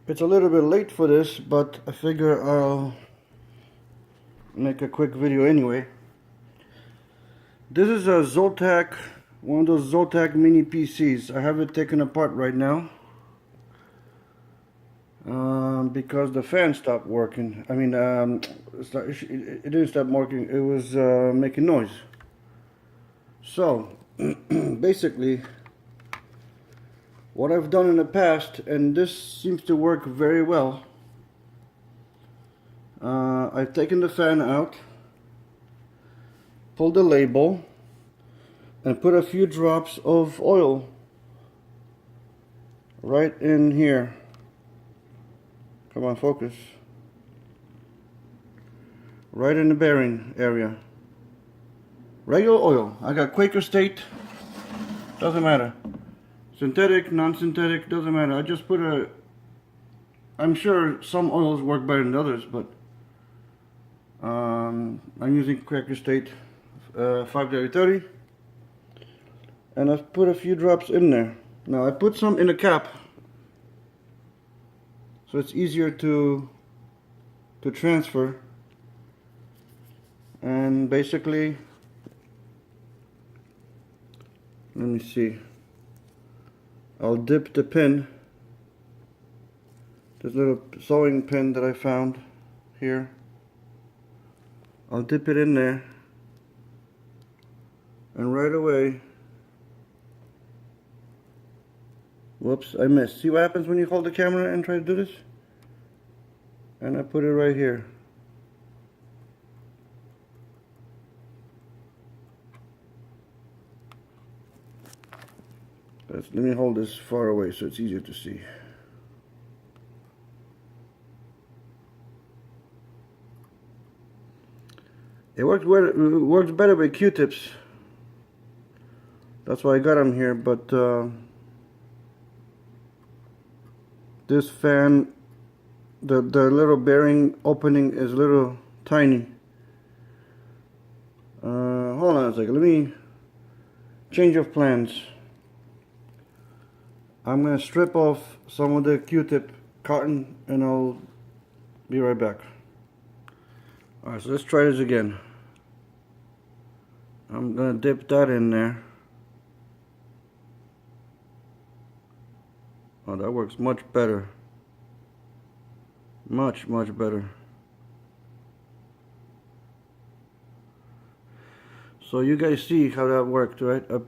It's a little bit late for this, but I figure I'll make a quick video anyway. This is a Zotac, one of those Zotac mini PCs. I have it taken apart right now because the fan stopped working. I mean, it didn't stop working. It was making noise. So basically, what I've done in the past, and this seems to work very well, I've taken the fan out, pulled the label, and put a few drops of oil right in here. Come on, focus. Right in the bearing area. Regular oil. I got Quaker State. Doesn't matter. Synthetic, non-synthetic, doesn't matter. I just put I'm sure some oils work better than others, but I'm using Quaker State 5W30, and I've put a few drops in there. Now I put some in a cap, so it's easier to transfer. And basically, let me see. I'll dip the pin, this little sewing pin that I found here. I'll dip it in there, and right away, whoops, I missed. See what happens when you hold the camera and try to do this? And I put it right here. Let me hold this far away so it's easier to see. It works better with Q-tips. That's why I got them here. But this fan, the little bearing opening is a little tiny. Hold on a second. Let me change of plans. I'm going to strip off some of the Q-tip cotton and I'll be right back. Alright, so let's try this again. I'm going to dip that in there. Oh, that works much better. Much better. So you guys see how that worked, right? I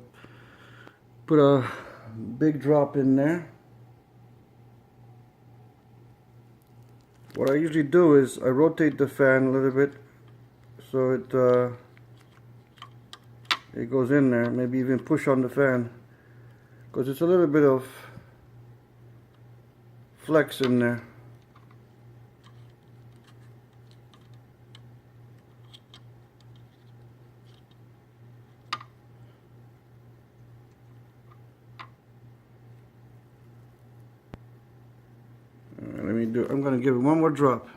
put a big drop in there. What I usually do is I rotate the fan a little bit so it goes in there. Maybe even push on the fan because it's a little bit of flex in there. I'm going to give it one more drop.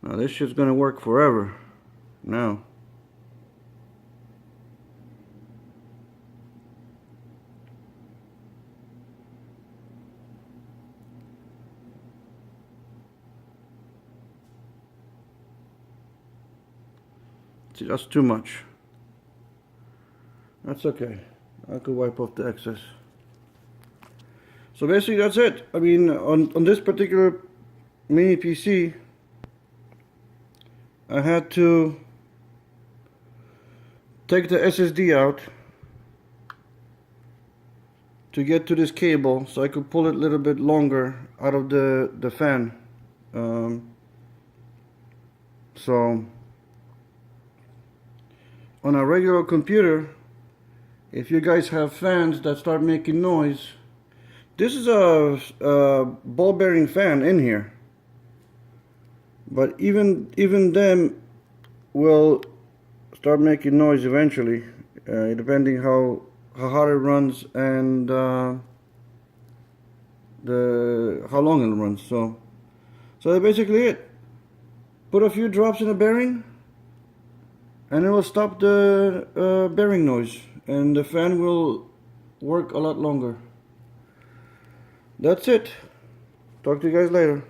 Now this shit's going to work forever. Now. See, that's too much. That's okay. I could wipe off the excess. So basically that's it. I mean, on this particular mini PC, I had to take the SSD out to get to this cable so I could pull it a little bit longer out of the fan. So on a regular computer, if you guys have fans that start making noise, this is a ball bearing fan in here, but even them will start making noise eventually, depending how hot it runs and how long it runs. So that's basically it. Put a few drops in the bearing, and it will stop the bearing noise, and the fan will work a lot longer. That's it. Talk to you guys later.